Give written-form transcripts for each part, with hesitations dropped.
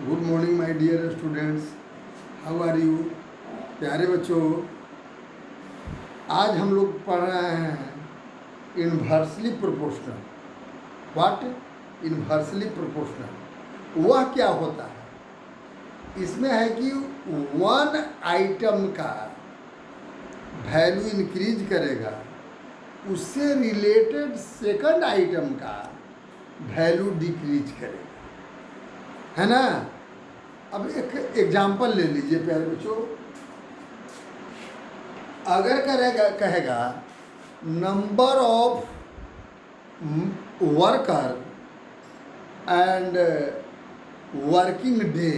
Good morning my dear students, how are you. प्यारे बच्चों, आज हम लोग पढ़ रहे हैं inversely proportional. What? Inversely proportional वह क्या होता है? इसमें है कि वन आइटम का वैल्यू इंक्रीज करेगा, उससे रिलेटेड सेकंड आइटम का वैल्यू डिक्रीज करेगा, है ना। अब एक एग्जाम्पल ले लीजिए प्यारे बच्चों। अगर कहेगा number of worker and working day,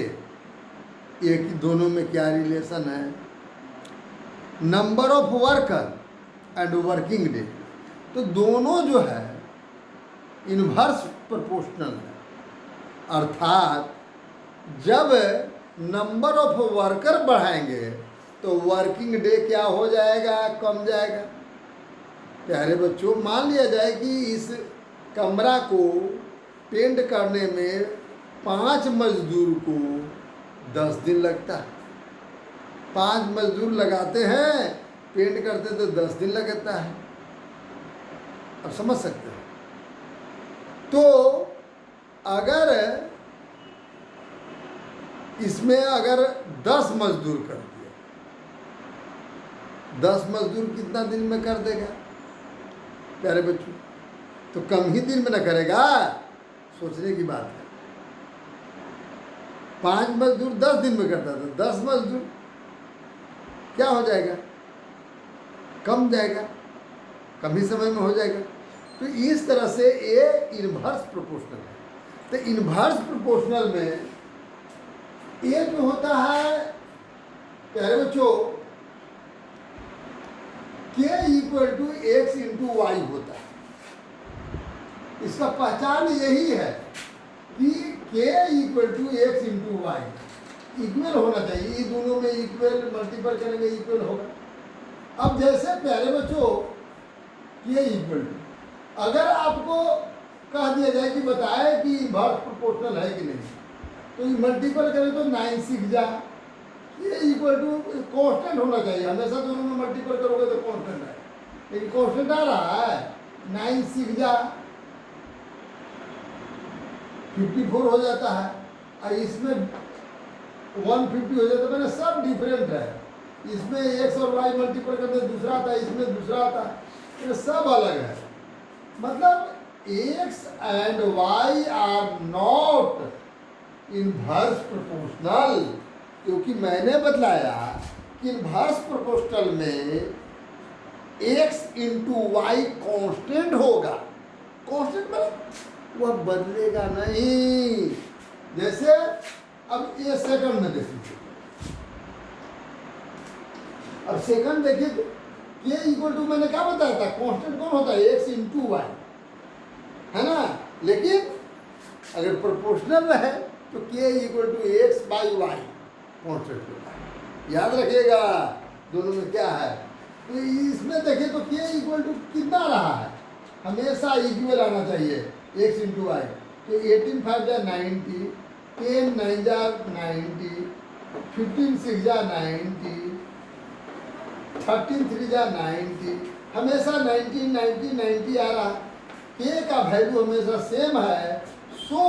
ये कि दोनों में क्या रिलेशन है? Number of worker and working day, तो दोनों जो है इन्वर्स प्रोपोर्शनल है। अर्थात जब नंबर ऑफ वर्कर बढ़ाएंगे तो वर्किंग डे क्या हो जाएगा? कम जाएगा। प्यारे बच्चों, मान लिया जाए कि इस कमरा को पेंट करने में 5 मजदूर को 10 दिन लगता है। 5 मजदूर लगाते हैं, पेंट करते तो 10 दिन लगता है। अब समझ सकते हैं। तो अगर इसमें अगर 10 मजदूर कर दिया, 10 मजदूर कितना दिन में कर देगा प्यारे बच्चों? तो कम ही दिन में न करेगा, सोचने की बात है। 5 मजदूर 10 दिन में करता था, 10 मजदूर क्या हो जाएगा? कम जाएगा, कम ही समय में हो जाएगा। तो इस तरह से ये इन्वर्स प्रोपोर्शनल है। तो इन्वर्स प्रोपोर्शनल में ये जो होता है प्यारे बच्चों, k equal to x into y होता है। इसका पहचान यही है कि k equal to x into y equal होना चाहिए। ये दोनों में इक्वल, मल्टीपल करेंगे इक्वल होगा। अब जैसे प्यारे बच्चों k इक्वल टू, अगर आपको कह दिया जाए कि बताए कि इन्वर्स प्रोपोर्शनल है कि नहीं, तो मल्टीपल करें तो 9 सीख जा। ये इक्वल टू कांस्टेंट होना चाहिए। हमेशा दोनों में मल्टीपल करोगे तो कांस्टेंट है, लेकिन कांस्टेंट आ रहा है 9 सीख जा, 54 हो जाता है। और इसमें 150 हो जाता है। मैंने सब डिफरेंट है। इसमें एक्स और वाई मल्टीपल करते दूसरा आता है, इसमें दूसरा आता है, ये सब अलग है। मतलब x and y are not inverse proportional, क्योंकि मैंने बतलाया कि इन्वर्स प्रोपोर्शनल में x इंटू वाई कॉन्स्टेंट होगा। कॉन्स्टेंट मतलब वह बदलेगा नहीं। जैसे अब ये सेकंड में देखिए, अब सेकंड देखिए तो ये इक्वल टू मैंने क्या बताया था? कांस्टेंट कौन होता है? x इंटू वाई, है ना। लेकिन अगर प्रोपोर्शनल रहे तो k equal to x by y constant होता है। याद रखिएगा दोनों में क्या है। तो इसमें देखिए तो k इक्वल टू कितना रहा है? हमेशा इक्वल आना चाहिए, x इंटू वाई। तो 18 5 जा 90, 10 9 जा 90, 15 6 जा 90, 13 3 जा 90, हमेशा 90 90 90 आ रहा। k का वैल्यू हमेशा सेम है। So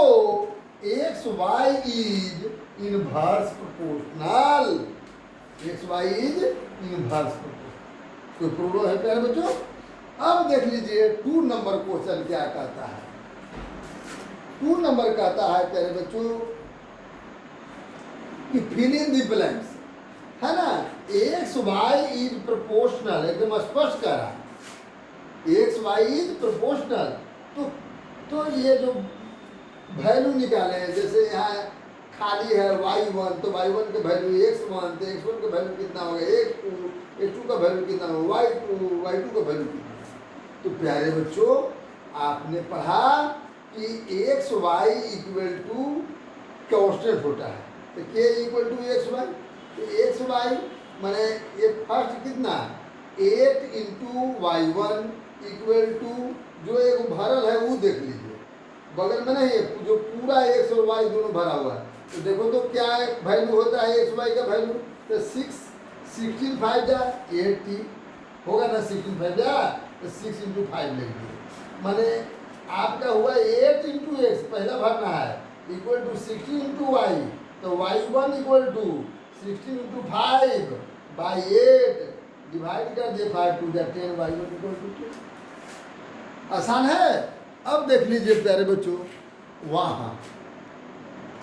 X Y is inverse proportional. X Y is inverse proportional. कोई प्रॉब्लम है प्यारे बच्चों? अब देख लीजिए 2 नंबर क्वेश्चन क्या कहता है। 2 नंबर कहता है प्यारे बच्चों कि फिल इन द ब्लैंक्स, है ना। एक्स वाई इज प्रोपोर्शनल, एकदम स्पष्ट कह रहा है एक्स वाई इज प्रोपोर्शनल। तो ये जो वैल्यू निकाले हैं, जैसे यहाँ खाली है y1, तो y1 का वैल्यू x1, तो x1 का वैल्यू कितना होगा? x2 का वैल्यू कितना होगा? y2 का वैल्यू कितना? तो प्यारे बच्चों, आपने पढ़ा कि x y equal to constant होता है। तो k equal to x y, तो एक्स वाई मैंने ये फर्स्ट कितना 8 इंटू y1 इक्वल टू जो एक भरल है वो देख लीजिए, बगल में नहीं, जो पूरा एक्स और वाई दोनों भरा हुआ है तो देखो तो क्या वैल्यू होता है एक्स वाई का वैल्यू, तो 16 5 जा 80 होगा ना, 16 5 जा तो 6 × 5 लिख दिए, माने आपका हुआ 8 × x पहला भरना है इक्वल टू 16 × y, तो y1 equal to 16 × 5 by 8 divide कर दे 5 2 जा 10 y1 इक्वल टू 2। आसान है। अब देख लीजिए प्यारे बच्चों, वहाँ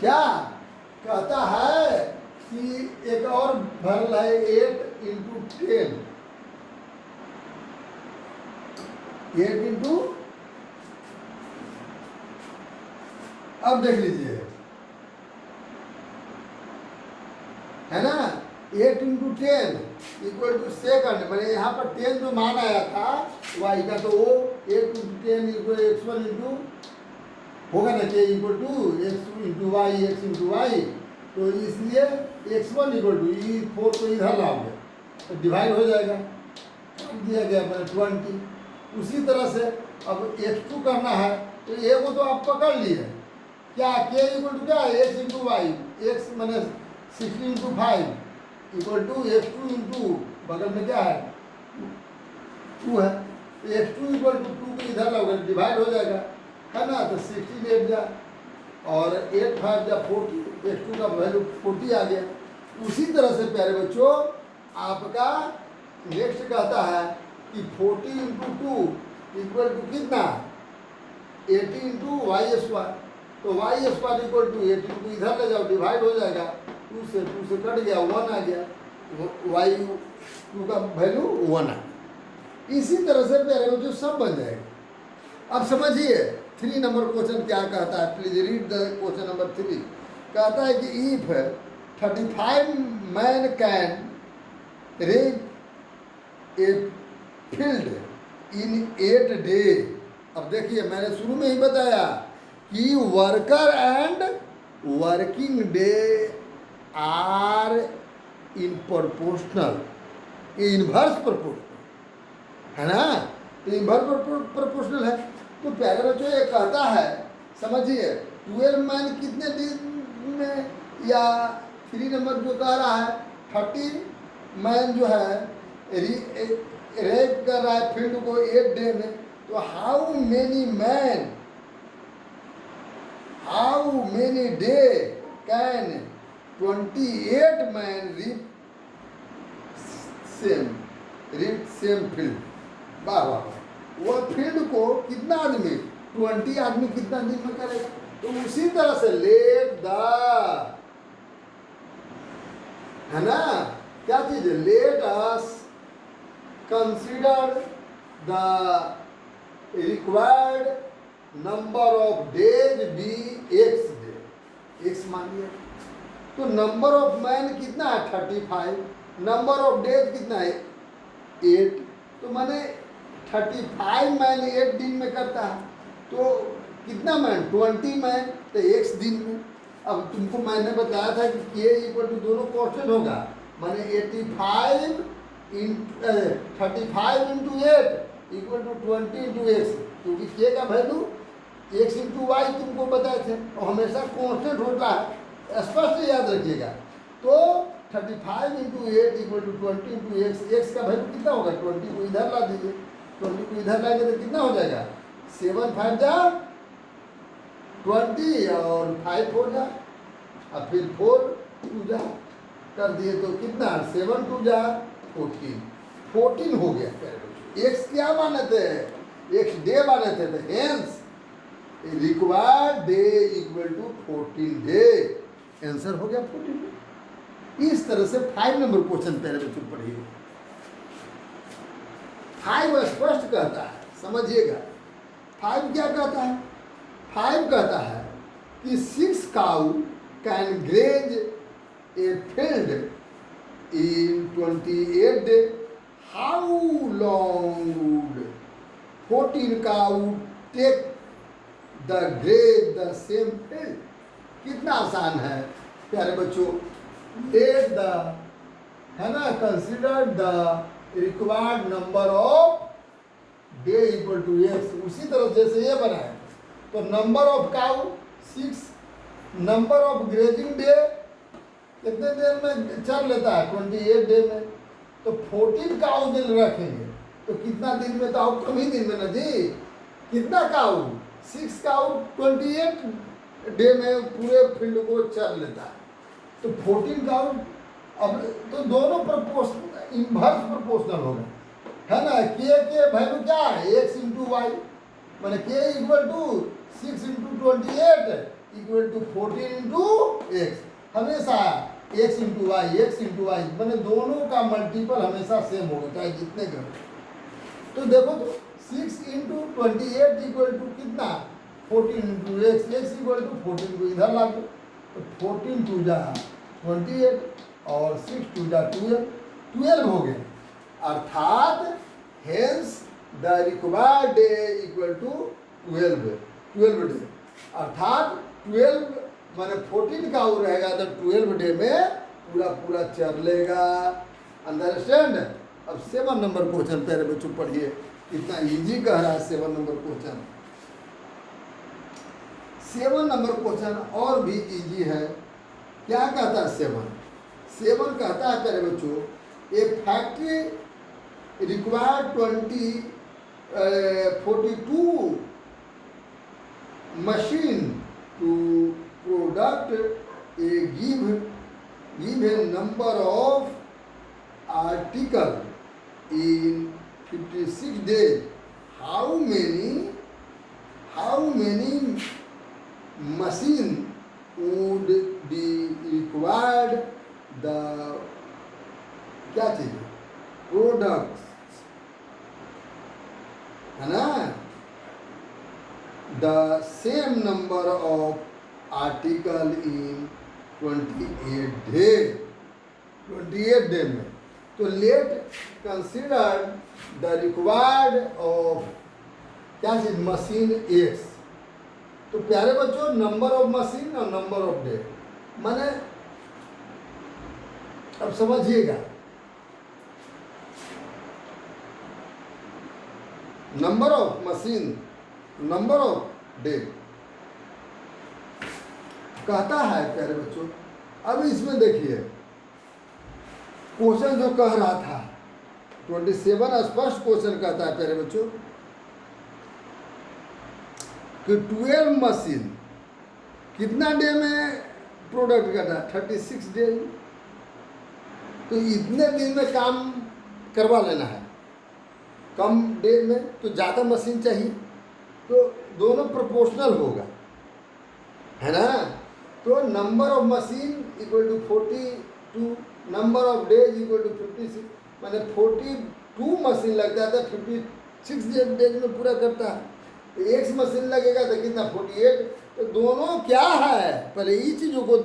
क्या कहता है कि एक और भर है 8 × 10, 8 इंटू, अब देख लीजिए है ना, 8 × 10 इक्वल टू सेकंड, मैंने यहाँ पर 10 जो मान आया था y का, तो वो 8 × 10 इक्वल x1 इंटू होगा ना, k equal to x2 × y, x × y, तो इसलिए x1 इक्वल टू 4 को इधर लाओगे तो डिवाइड हो जाएगा, दिया गया मैंने 20। उसी तरह से अब x2 करना है, तो ये को तो आप पकड़ लिए क्या, k इक्वल टू क्या है x × y, x मैंने 16 × 5 इक्वल टू x2 इंटू बगल में क्या है 2 है, तो x2 इक्वल टू 2 को इधर लोगे डिवाइड हो जाएगा, है ना, तो 16 8 जा और 8 5 जा 40, x2 का वैल्यू 40 आ गया। उसी तरह से प्यारे बच्चों आपका नेक्स्ट कहता है कि 40 × 2 इक्वल टू कितना 80 × y², तो y² इक्वल टू 80 को इधर ले जाओ डिवाइड हो जाएगा, 2 से कट गया 1 आ गया, y2 का वैल्यू 1 आ गया। इसी तरह से प्यारे बच्चों सब बन जाएगा। अब समझिए 3 नंबर क्वेश्चन क्या कहता है, please read the question number 3। कहता है कि if 35 man can reap a field in 8 day. अब देखिए मैंने शुरू में ही बताया कि worker and working day are in proportional, inverse proportional है ना, तो इनवर्स प्रोपोर्शनल है। तो प्यारे बच्चों ये कहता है, समझिए 12 मैन कितने दिन में, या 3 नंबर जो कह रहा है 30 मैन जो है रेप कर रहा है फील्ड को 8 डे में, तो how many day can 28 man reap same field. वाह वाह, वो फील्ड को कितना आदमी 20 आदमी कितना दिन में करेगा। तो उसी तरह से लेट द, है ना, क्या चीज है, let us consider the required number of days be x day, x मान लिया, तो नंबर ऑफ मैन कितना है 35, नंबर ऑफ डेज कितना है 8, तो मैंने 35 मैन 8 दिन में करता है, तो कितना मैन 20 मैन, तो x दिन में। अब तुमको मैंने बताया था कि k इक्वल टू दोनों कॉन्स्टेंट होगा, माने 35 into 8 equal to 20 into x, क्योंकि k का वैल्यू x इंटू वाई तुमको बताए थे और हमेशा कॉन्स्टेंट होता है, स्पष्ट याद रखिएगा। तो 35 into 8 equal to 20 into x, x का वैल्यू कितना होगा 20 को इधर ला दीजिए, 20 को इधर लाएंगे तो कितना हो जाएगा 7 5 जा 20 और 5 4 जा, और फिर 4 2 जा कर दिए तो कितना 7 2 जा 14 हो गया। एक्स क्या माने थे, एक्स डे माने थे, तो hence required day equal to 14 day, answer हो गया 14 डे। इस तरह से 5 नंबर क्वेश्चन पहले बच्चों पढ़िए। 5 स्पष्ट कहता है, समझिएगा 5 क्या कहता है, 5 कहता है कि 6 cow can graze a field in 28 day, how long would 14 cow take the graze the same field. कितना आसान है प्यारे बच्चों, लेट द, है ना, consider the required number of day equal to x. उसी तरह जैसे ये बनाए तो number of cow 6 number of grazing day कितने देर में चल लेता है? 28 डे में। तो 14 काउ दिन रखेंगे तो कितना दिन में? तो कम ही दिन में ना जी। कितना काउ? 6 काउ 28 डे में पूरे फील्ड को चल लेता है। तो 14 काउ, अब तो दोनों प्रपोर्शनल इन्वर्स प्रपोर्शनल हो गए, है ना। के वैल्यू क्या है? x इंटू वाई, मैंने k equal to 6 into 28 equal to 14 into x. हमेशा x इंटू वाई मैंने दोनों का मल्टीपल हमेशा सेम होगा चाहे जितने करो। तो देखो तो 6 इंटू 28 इक्वल टू कितना? 14 इंटू एक्स इक्वल टू 14 को इधर ला दो तो 14 टू जा 28 और 6 टू जा 12 हो गए। अर्थात hence the required day equal to 12 day. अर्थात 12 माने 14 का वो रहेगा तो 12 डे में पूरा चल लेगा। अंडरस्टैंड? अब 7 नंबर क्वेश्चन पहले बच्चों पढ़िए, कितना इजी कह रहा है 7 नंबर क्वेश्चन। 7 नंबर क्वेश्चन और भी इजी है। क्या कहता है 7 कहता है पहले बच्चों, ए factory require 42 machine to product a given number of article in 56 days. How many machine would be required? The क्या चाहिए? Products, है ना? The same number of article in 28 day में। तो late consider the required of क्या चीज? Machine x. तो प्यारे बच्चों, नंबर ऑफ मशीन और नंबर ऑफ डे माने, अब समझिएगा, number of machine number of day कहता है प्यारे बच्चों। अब इसमें देखिए क्वेश्चन जो कह रहा था 27 स्पष्ट क्वेश्चन कहता है प्यारे बच्चों कि 12 मशीन कितना डे में प्रोडक्ट करता है? 36 डे। तो इतने दिन में काम करवा लेना है, कम डे में तो ज़्यादा मशीन चाहिए, तो दोनों प्रोपोर्शनल होगा, है ना। तो number of machine equal to 42, number of days equal to 56, मैंने 42 मशीन लग जाता है, 56 डेज में पूरा करता है। तो एक मशीन लगेगा तो कितना? 48। तो दोनों क्या है, पहले ये चीज़ों को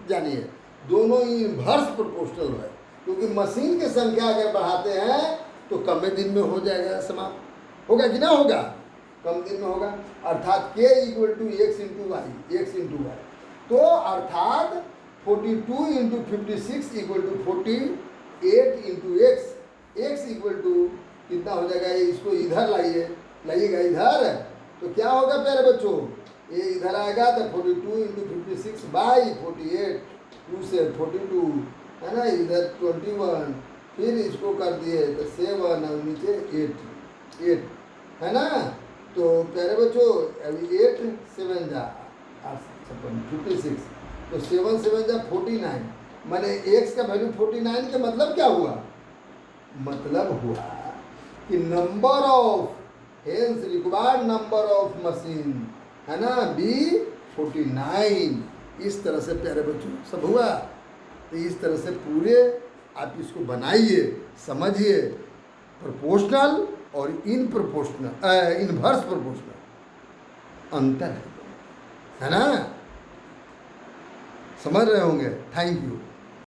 जानिए, दोनों इन्वर्स प्रोपोर्शनल है, क्योंकि मशीन की संख्या अगर बढ़ाते हैं तो कम दिन में हो जाएगा, समाप्त होगा कि ना होगा? कम दिन में होगा। अर्थात k equal to x into y. तो अर्थात 42 into 56 equal to 48 into x equal to कितना हो जाएगा? इसको इधर लाइएगा इधर, तो क्या होगा प्यारे बच्चों? ये इधर आएगा तो 42 इंटू 56 बाई 48, 2 से 42, है ना, इधर 21, फिर इसको कर दिए तो 7 और नीचे 8, है ना। तो प्यारे बच्चों अभी 8 7 जा 56, तो 7 7 जा 49, मैंने एक्स का वैल्यू 49 का मतलब क्या हुआ? मतलब हुआ कि number of hence required number of machine, है ना, बी 49। इस तरह से प्यारे बच्चों सब हुआ। तो इस तरह से पूरे आप इसको बनाइए, समझिए, प्रोपोर्शनल और इनवर्स प्रोपोर्शनल अंतर है ना, समझ रहे होंगे। Thank you.